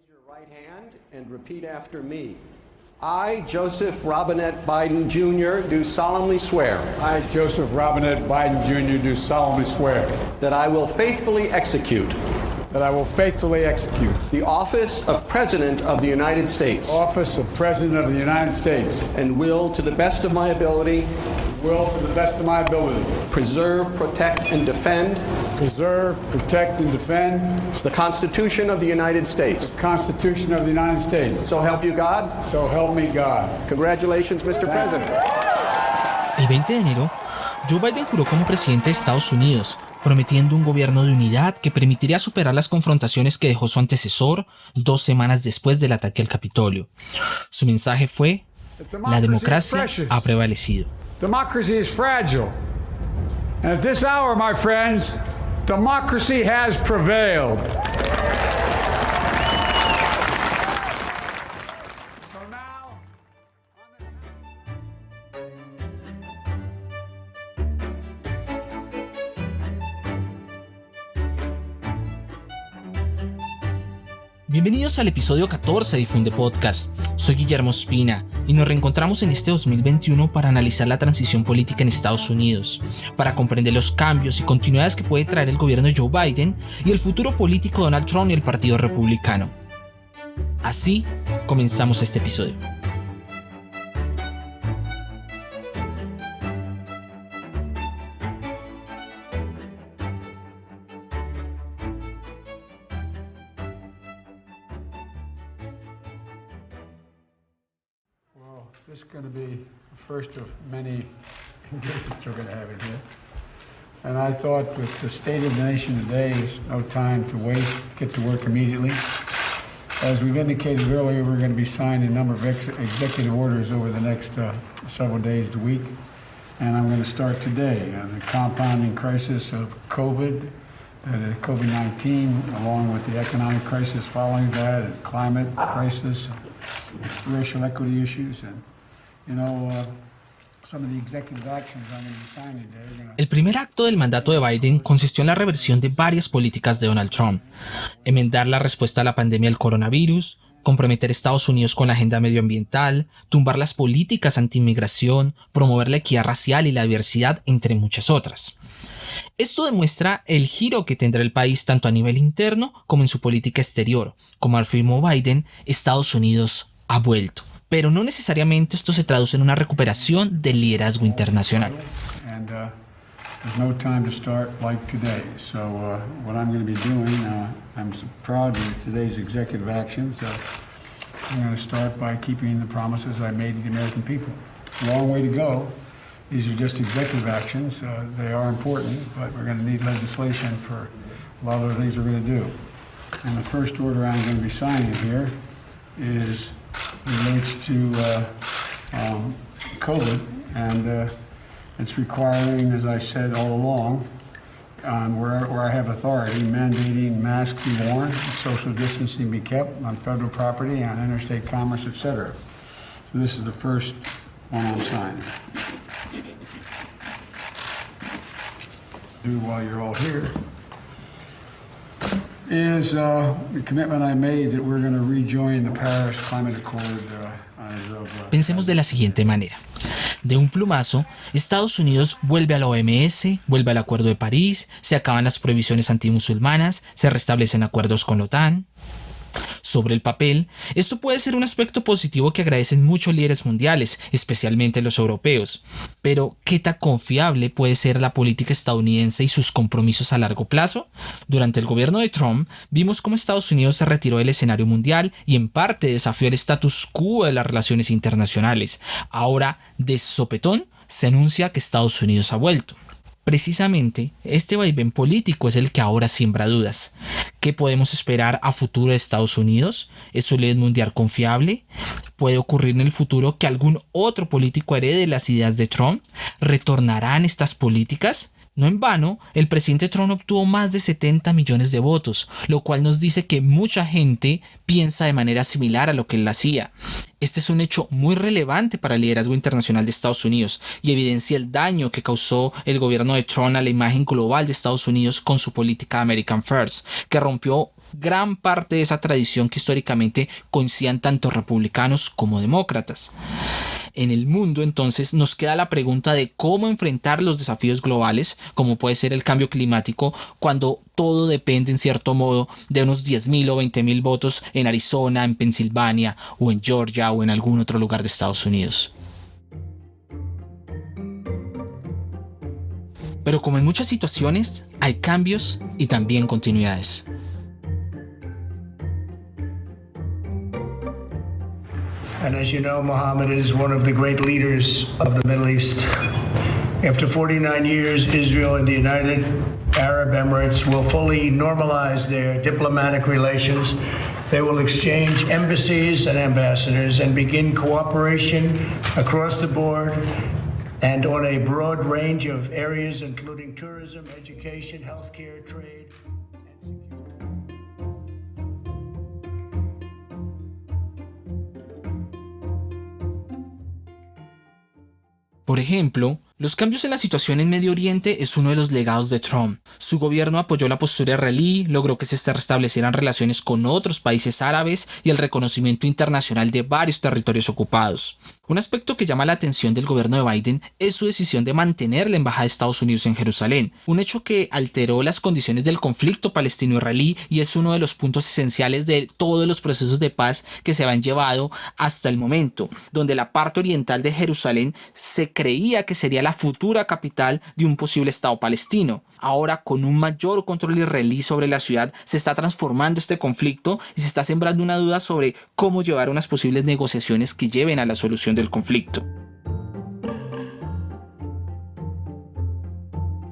Right hand and repeat after me. I, Joseph Robinette Biden Jr., do solemnly swear. I, Joseph Robinette Biden Jr., do solemnly swear. That I will faithfully execute. That I will faithfully execute. The office of President of the United States. Office of President of the United States. And will, to the best of my ability. Will, to the best of my ability. Preserve, protect, and defend. Preserve, protect, and defend. The Constitution of the United States. The Constitution of the United States. So help you God. So help me God. Congratulations, Mr. President. El 20 de enero, Joe Biden juró como presidente de Estados Unidos, prometiendo un gobierno de unidad que permitiría superar las confrontaciones que dejó su antecesor 2 semanas después del ataque al Capitolio. Su mensaje fue: la democracia ha prevalecido. Democracy is fragile. And at this hour, my friends, democracy has prevailed. Bienvenidos al episodio 14 de Difunde Podcast. Soy Guillermo Espina y nos reencontramos en este 2021 para analizar la transición política en Estados Unidos, para comprender los cambios y continuidades que puede traer el gobierno de Joe Biden y el futuro político de Donald Trump y el Partido Republicano. Así comenzamos este episodio. This is going to be the first of many engagements we're going to have in here. And I thought with the state of the nation today, there's no time to waste, get to work immediately. As we've indicated earlier, we're going to be signing a number of executive orders over the next several days to week. And I'm going to start today on the compounding crisis of COVID, COVID-19, along with the economic crisis following that, and climate crisis, racial equity issues, and El primer acto del mandato de Biden consistió en la reversión de varias políticas de Donald Trump: enmendar la respuesta a la pandemia del coronavirus, comprometer a Estados Unidos con la agenda medioambiental, tumbar las políticas anti-inmigración, promover la equidad racial y la diversidad, entre muchas otras. Esto demuestra el giro que tendrá el país tanto a nivel interno como en su política exterior. Como afirmó Biden, Estados Unidos ha vuelto. Pero no necesariamente esto se traduce en una recuperación del liderazgo internacional. There's no time to start like today. So what I'm going to be doing, I'm proud of today's executive actions. I'm going to start by keeping the promises I made to the American people. A long way to go. These are just executive actions. They are important, but we're going to need legislation for a lot of the things we're going to do. And the first order I'm going to be signing here relates to COVID, and it's requiring, as I said all along, where I have authority, mandating masks be worn, social distancing be kept on federal property, on interstate commerce, etc. So this is the first one I'm signing. Do while you're all here is the commitment I made that we're going to rejoin the Paris Climate Accord Pensemos de la siguiente manera. De un plumazo, Estados Unidos vuelve a la OMS, vuelve al Acuerdo de París, se acaban las prohibiciones antimusulmanas, se restablecen acuerdos con la OTAN. Sobre el papel, esto puede ser un aspecto positivo que agradecen muchos líderes mundiales, especialmente los europeos. Pero, ¿qué tan confiable puede ser la política estadounidense y sus compromisos a largo plazo? Durante el gobierno de Trump, vimos cómo Estados Unidos se retiró del escenario mundial y en parte desafió el status quo de las relaciones internacionales. Ahora, de sopetón, se anuncia que Estados Unidos ha vuelto. Precisamente, este vaivén político es el que ahora siembra dudas. ¿Qué podemos esperar a futuro de Estados Unidos? ¿Es un líder mundial confiable? ¿Puede ocurrir en el futuro que algún otro político herede las ideas de Trump? ¿Retornarán estas políticas? No en vano, el presidente Trump obtuvo más de 70 millones de votos, lo cual nos dice que mucha gente piensa de manera similar a lo que él hacía. Este es un hecho muy relevante para el liderazgo internacional de Estados Unidos y evidencia el daño que causó el gobierno de Trump a la imagen global de Estados Unidos con su política American First, que rompió gran parte de esa tradición que históricamente coincidían tanto republicanos como demócratas. En el mundo, entonces, nos queda la pregunta de cómo enfrentar los desafíos globales, como puede ser el cambio climático, cuando todo depende, en cierto modo, de unos 10.000 o 20.000 votos en Arizona, en Pensilvania, o en Georgia, o en algún otro lugar de Estados Unidos. Pero como en muchas situaciones, hay cambios y también continuidades. And as you know, Mohammed is one of the great leaders of the Middle East. After 49 years, Israel and the United Arab Emirates will fully normalize their diplomatic relations. They will exchange embassies and ambassadors and begin cooperation across the board and on a broad range of areas, including tourism, education, healthcare, trade, and security. Por ejemplo, los cambios en la situación en Medio Oriente es uno de los legados de Trump. Su gobierno apoyó la postura israelí, logró que se restablecieran relaciones con otros países árabes y el reconocimiento internacional de varios territorios ocupados. Un aspecto que llama la atención del gobierno de Biden es su decisión de mantener la embajada de Estados Unidos en Jerusalén, un hecho que alteró las condiciones del conflicto palestino-israelí y es uno de los puntos esenciales de todos los procesos de paz que se han llevado hasta el momento, donde la parte oriental de Jerusalén se creía que sería la futura capital de un posible Estado palestino. Ahora, con un mayor control israelí sobre la ciudad, se está transformando este conflicto y se está sembrando una duda sobre cómo llevar unas posibles negociaciones que lleven a la solución del conflicto.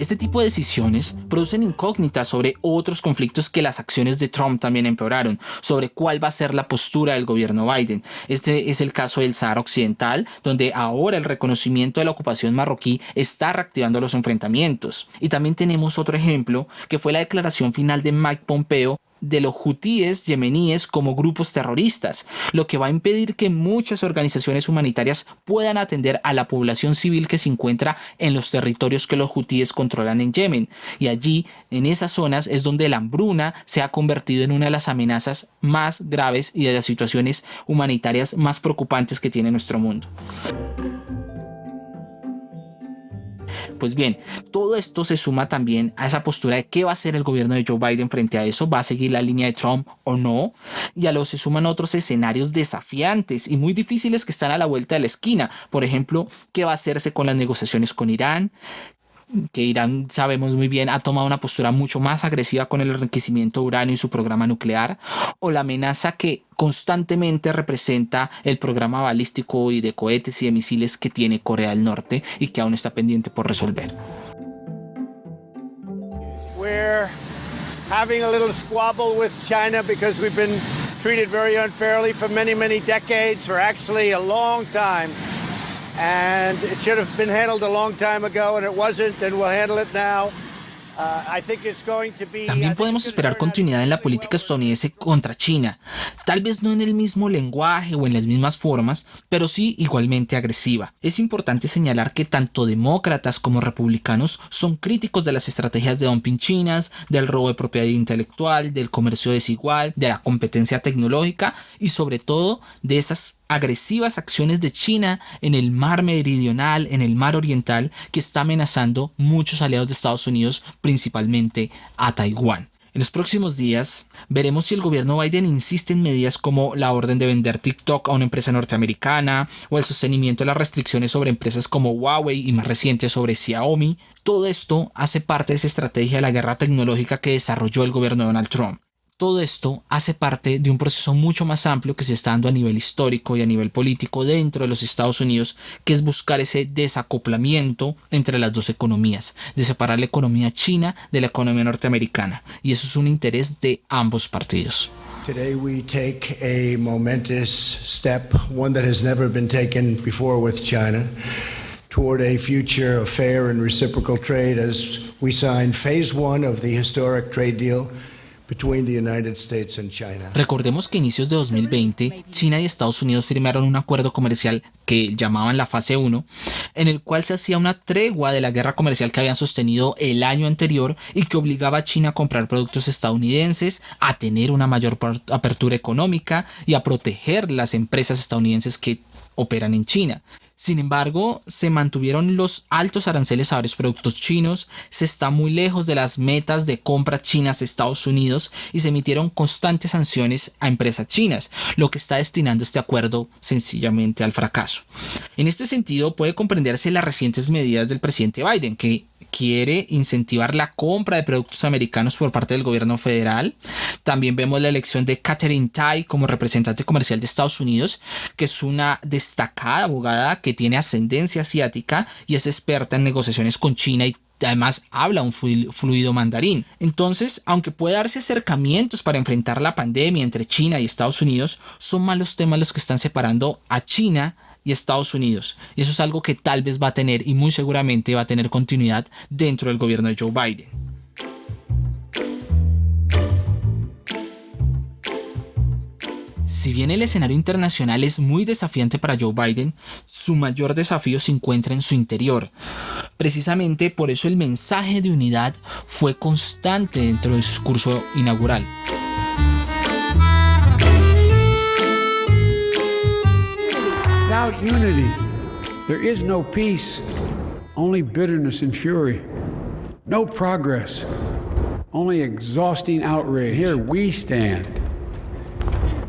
Este tipo de decisiones producen incógnitas sobre otros conflictos que las acciones de Trump también empeoraron, sobre cuál va a ser la postura del gobierno Biden. Este es el caso del Sahara Occidental, donde ahora el reconocimiento de la ocupación marroquí está reactivando los enfrentamientos. Y también tenemos otro ejemplo, que fue la declaración final de Mike Pompeo de los hutíes yemeníes como grupos terroristas, lo que va a impedir que muchas organizaciones humanitarias puedan atender a la población civil que se encuentra en los territorios que los hutíes controlan en Yemen. Y allí, en esas zonas, es donde la hambruna se ha convertido en una de las amenazas más graves y de las situaciones humanitarias más preocupantes que tiene nuestro mundo. Pues bien, todo esto se suma también a esa postura de qué va a hacer el gobierno de Joe Biden frente a eso, va a seguir la línea de Trump o no, y a lo se suman otros escenarios desafiantes y muy difíciles que están a la vuelta de la esquina. Por ejemplo, qué va a hacerse con las negociaciones con Irán, que Irán, sabemos muy bien, ha tomado una postura mucho más agresiva con el enriquecimiento de uranio y su programa nuclear, o la amenaza que constantemente representa el programa balístico y de cohetes y de misiles que tiene Corea del Norte y que aún está pendiente por resolver. We're having a little squabble with China because we've been treated very unfairly for many, many decades, or actually a long time. And it should have been handled a long time ago, and it wasn't, and we'll handle it now. También podemos esperar continuidad en la política estadounidense contra China, tal vez no en el mismo lenguaje o en las mismas formas, pero sí igualmente agresiva. Es importante señalar que tanto demócratas como republicanos son críticos de las estrategias de dumping chinas, del robo de propiedad intelectual, del comercio desigual, de la competencia tecnológica y sobre todo de esas agresivas acciones de China en el mar meridional, en el mar oriental, que está amenazando muchos aliados de Estados Unidos, principalmente a Taiwán. En los próximos días veremos si el gobierno Biden insiste en medidas como la orden de vender TikTok a una empresa norteamericana o el sostenimiento de las restricciones sobre empresas como Huawei y más reciente sobre Xiaomi. Todo esto hace parte de esa estrategia de la guerra tecnológica que desarrolló el gobierno de Donald Trump. Todo esto hace parte de un proceso mucho más amplio que se está dando a nivel histórico y a nivel político dentro de los Estados Unidos, que es buscar ese desacoplamiento entre las dos economías, de separar la economía china de la economía norteamericana. Y eso es un interés de ambos partidos. Today we take a momentous step, one that has never been taken before with China, toward a future of fair and reciprocal trade as we sign phase one of the historic trade deal between the United States and China. Recordemos que a inicios de 2020, China y Estados Unidos firmaron un acuerdo comercial que llamaban la fase 1, en el cual se hacía una tregua de la guerra comercial que habían sostenido el año anterior y que obligaba a China a comprar productos estadounidenses, a tener una mayor apertura económica y a proteger las empresas estadounidenses que operan en China. Sin embargo, se mantuvieron los altos aranceles a varios productos chinos, se está muy lejos de las metas de compra chinas a Estados Unidos y se emitieron constantes sanciones a empresas chinas, lo que está destinando este acuerdo sencillamente al fracaso. En este sentido, puede comprenderse las recientes medidas del presidente Biden, que quiere incentivar la compra de productos americanos por parte del gobierno federal. También vemos la elección de Katherine Tai como representante comercial de Estados Unidos, que es una destacada abogada que tiene ascendencia asiática y es experta en negociaciones con China y además habla un fluido mandarín. Entonces, aunque puede darse acercamientos para enfrentar la pandemia entre China y Estados Unidos, son malos temas los que están separando a China y Estados Unidos. Y eso es algo que tal vez va a tener y muy seguramente va a tener continuidad dentro del gobierno de Joe Biden. Si bien el escenario internacional es muy desafiante para Joe Biden, su mayor desafío se encuentra en su interior. Precisamente por eso el mensaje de unidad fue constante dentro de su discurso inaugural. Without unity, there is no peace, only bitterness and fury. No progress, only exhausting outrage. Here we stand,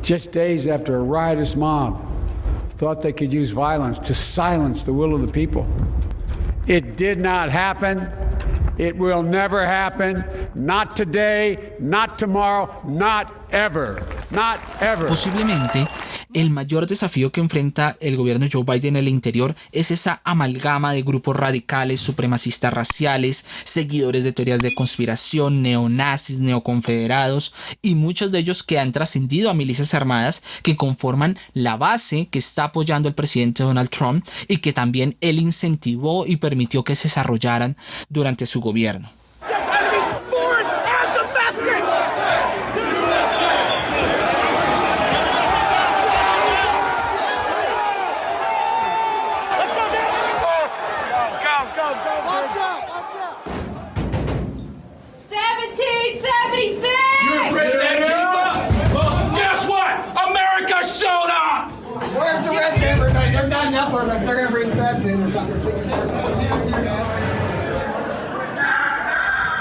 just days after a riotous mob thought they could use violence to silence the will of the people. It did not happen. It will never happen. Not today, not tomorrow, not ever. Not ever. Posiblemente el mayor desafío que enfrenta el gobierno de Joe Biden en el interior es esa amalgama de grupos radicales, supremacistas raciales, seguidores de teorías de conspiración, neonazis, neoconfederados y muchos de ellos que han trascendido a milicias armadas que conforman la base que está apoyando al presidente Donald Trump y que también él incentivó y permitió que se desarrollaran durante su gobierno.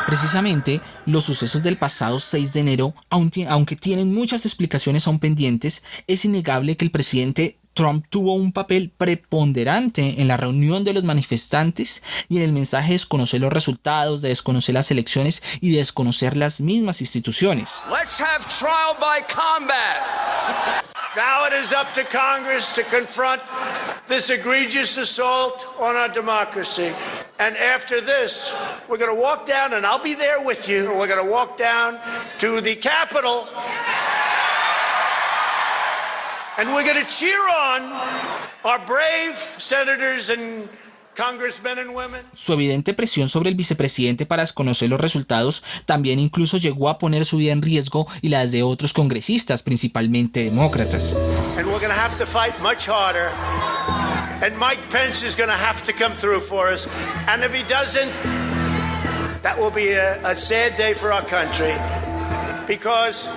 Precisamente, los sucesos del pasado 6 de enero, aunque tienen muchas explicaciones aún pendientes, es innegable que el presidente Trump tuvo un papel preponderante en la reunión de los manifestantes y en el mensaje de desconocer los resultados, de desconocer las elecciones y de desconocer las mismas instituciones. Let's have trial by combat. Now it is up to Congress to confront this egregious assault on our democracy. And after this, we're going to walk down, and I'll be there with you. We're going to walk down to the Capitol, and we're going to cheer on our brave senators and congressmen and women. Su evidente presión sobre el vicepresidente para desconocer los resultados también incluso llegó a poner su vida en riesgo y las de otros congresistas, principalmente demócratas. And we're going to have to fight much harder. And Mike Pence is going to have to come through for us. And if he doesn't, that will be a sad day for our country. Because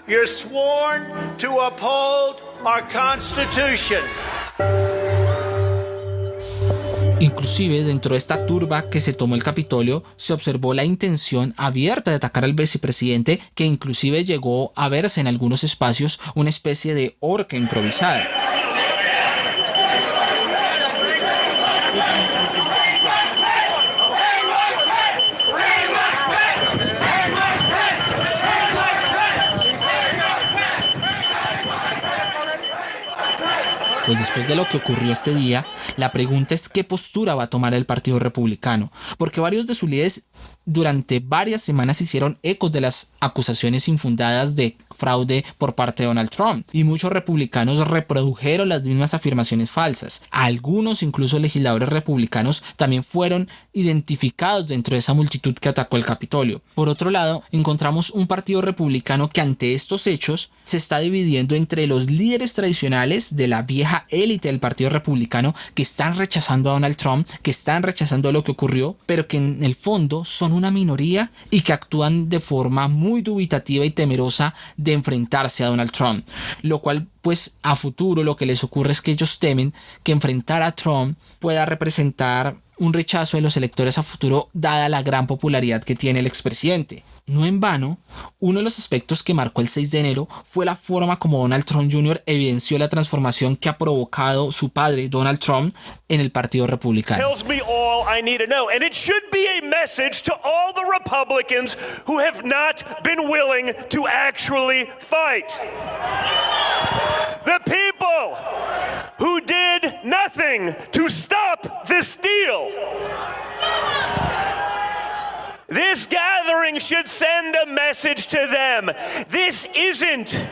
you're sworn to uphold our Constitution. Inclusive dentro de esta turba que se tomó el Capitolio se observó la intención abierta de atacar al vicepresidente, que inclusive llegó a verse en algunos espacios una especie de horca improvisada. Pues después de lo que ocurrió este día, la pregunta es qué postura va a tomar el Partido Republicano, porque varios de sus líderes durante varias semanas hicieron ecos de las acusaciones infundadas de fraude por parte de Donald Trump, y muchos republicanos reprodujeron las mismas afirmaciones falsas. Algunos, incluso legisladores republicanos, también fueron identificados dentro de esa multitud que atacó el Capitolio. Por otro lado, encontramos un partido republicano que ante estos hechos se está dividiendo entre los líderes tradicionales de la vieja élite del partido republicano que están rechazando a Donald Trump, que están rechazando lo que ocurrió, pero que en el fondo son una minoría y que actúan de forma muy dubitativa y temerosa de enfrentarse a Donald Trump, lo cual pues a futuro lo que les ocurre es que ellos temen que enfrentar a Trump pueda representar un rechazo de los electores a futuro dada la gran popularidad que tiene el expresidente. No en vano, uno de los aspectos que marcó el 6 de enero fue la forma como Donald Trump Jr. evidenció la transformación que ha provocado su padre, Donald Trump, en el Partido Republicano. Tells me all I need to know, and it should be a message to all the Republicans who have not been willing to actually fight. The people who did nothing to stop this deal. This gathering should send a message to them. This isn't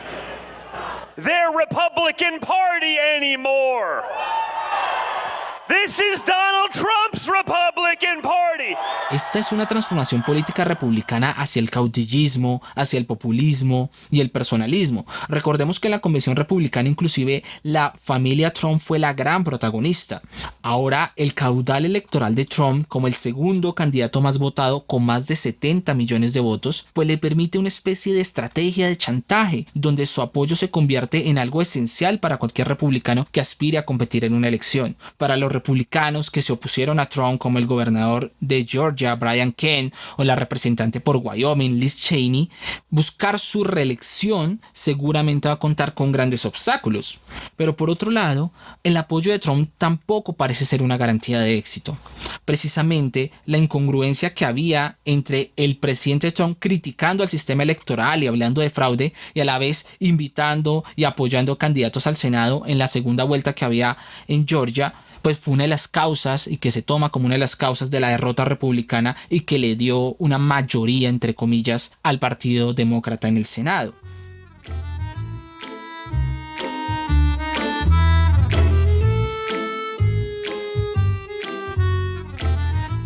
their Republican Party anymore. This is Donald Trump's Republican Party. Esta es una transformación política republicana hacia el caudillismo, hacia el populismo y el personalismo. Recordemos que en la convención republicana inclusive la familia Trump fue la gran protagonista. Ahora el caudal electoral de Trump como el segundo candidato más votado con más de 70 millones de votos, pues le permite una especie de estrategia de chantaje donde su apoyo se convierte en algo esencial para cualquier republicano que aspire a competir en una elección. Para los republicanos que se opusieron a Trump, como el gobernador de Georgia, Brian Kemp, o la representante por Wyoming, Liz Cheney, buscar su reelección seguramente va a contar con grandes obstáculos. Pero por otro lado, el apoyo de Trump tampoco parece ser una garantía de éxito. Precisamente la incongruencia que había entre el presidente Trump criticando al sistema electoral y hablando de fraude y a la vez invitando y apoyando candidatos al Senado en la segunda vuelta que había en Georgia, pues fue una de las causas y que se toma como una de las causas de la derrota republicana y que le dio una mayoría, entre comillas, al Partido Demócrata en el Senado.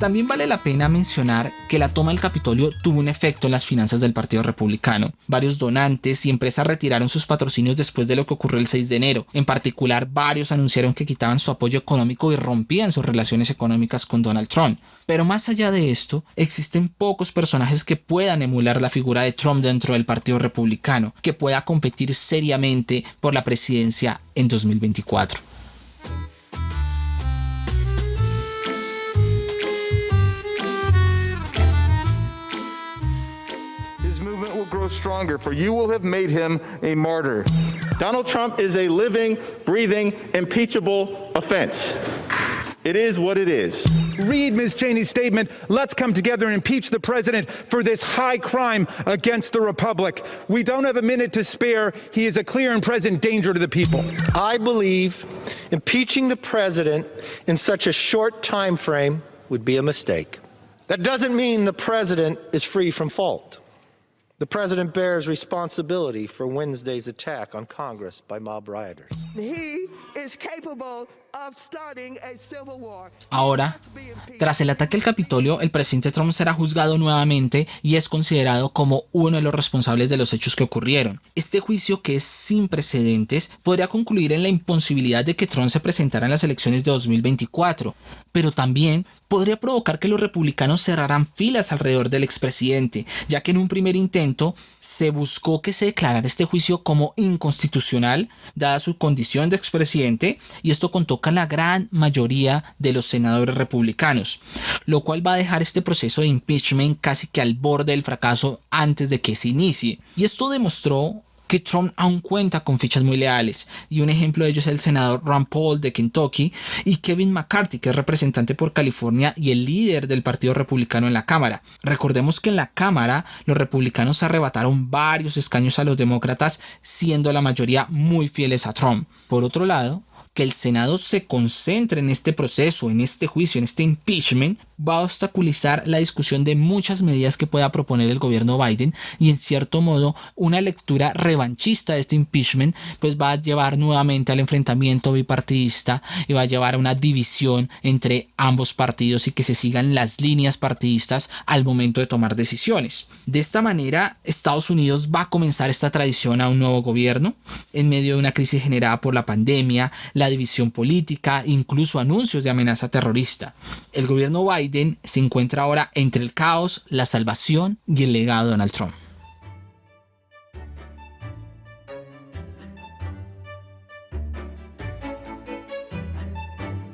También vale la pena mencionar que la toma del Capitolio tuvo un efecto en las finanzas del Partido Republicano. Varios donantes y empresas retiraron sus patrocinios después de lo que ocurrió el 6 de enero. En particular, varios anunciaron que quitaban su apoyo económico y rompían sus relaciones económicas con Donald Trump. Pero más allá de esto, existen pocos personajes que puedan emular la figura de Trump dentro del Partido Republicano, que pueda competir seriamente por la presidencia en 2024. Grow stronger, for you will have made him a martyr. Donald Trump is a living, breathing, impeachable offense. It is what it is. Read Ms. Cheney's statement. Let's come together and impeach the president for this high crime against the republic. We don't have a minute to spare. He is a clear and present danger to the people. I believe impeaching the president in such a short time frame would be a mistake. That doesn't mean the president is free from fault. The president bears responsibility for Wednesday's attack on Congress by mob rioters. He is capable of starting a civil war. Ahora, tras el ataque al Capitolio, el presidente Trump será juzgado nuevamente y es considerado como uno de los responsables de los hechos que ocurrieron. Este juicio, que es sin precedentes, podría concluir en la imposibilidad de que Trump se presentara en las elecciones de 2024, pero también podría provocar que los republicanos cerraran filas alrededor del expresidente, ya que en un primer intento se buscó que se declarara este juicio como inconstitucional, dada su condición de expresidente, y esto contó con la gran mayoría de los senadores republicanos, lo cual va a dejar este proceso de impeachment casi que al borde del fracaso antes de que se inicie. Y esto demostró que Trump aún cuenta con fichas muy leales, y un ejemplo de ello es el senador Rand Paul de Kentucky y Kevin McCarthy, que es representante por California y el líder del Partido Republicano en la Cámara. Recordemos que en la Cámara los republicanos arrebataron varios escaños a los demócratas, siendo la mayoría muy fieles a Trump. Por otro lado, que el Senado se concentre en este proceso, en este juicio, en este impeachment, va a obstaculizar la discusión de muchas medidas que pueda proponer el gobierno Biden, y en cierto modo una lectura revanchista de este impeachment pues va a llevar nuevamente al enfrentamiento bipartidista y va a llevar a una división entre ambos partidos y que se sigan las líneas partidistas al momento de tomar decisiones. De esta manera, Estados Unidos va a comenzar esta tradición a un nuevo gobierno en medio de una crisis generada por la pandemia, la división política, incluso anuncios de amenaza terrorista. El gobierno Biden se encuentra ahora entre el caos, la salvación y el legado de Donald Trump.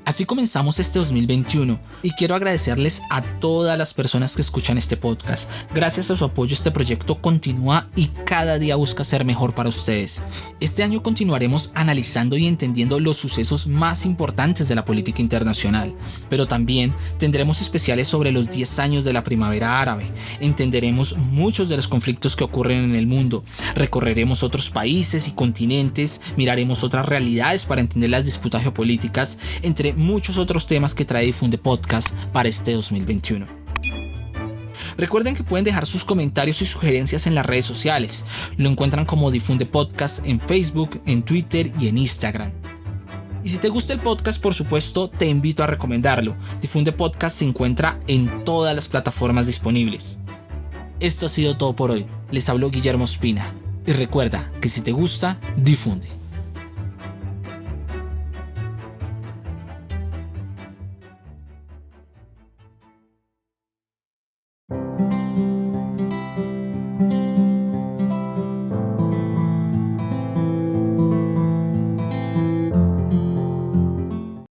Así comenzamos este 2021 y quiero agradecerles a todas las personas que escuchan este podcast. Gracias a su apoyo este proyecto continúa y cada día busca ser mejor para ustedes. Este año continuaremos analizando y entendiendo los sucesos más importantes de la política internacional, pero también tendremos especiales sobre los 10 años de la primavera árabe. Entenderemos muchos de los conflictos que ocurren en el mundo, recorreremos otros países y continentes, miraremos otras realidades para entender las disputas geopolíticas, entre muchos otros temas que trae Difunde Podcast para este 2021. Recuerden que pueden dejar sus comentarios y sugerencias en las redes sociales. Lo encuentran como Difunde Podcast en Facebook, en Twitter y en Instagram. Y si te gusta el podcast, por supuesto, te invito a recomendarlo. Difunde Podcast se encuentra en todas las plataformas disponibles. Esto ha sido todo por hoy. Les habló Guillermo Espina. Y recuerda que si te gusta, difunde.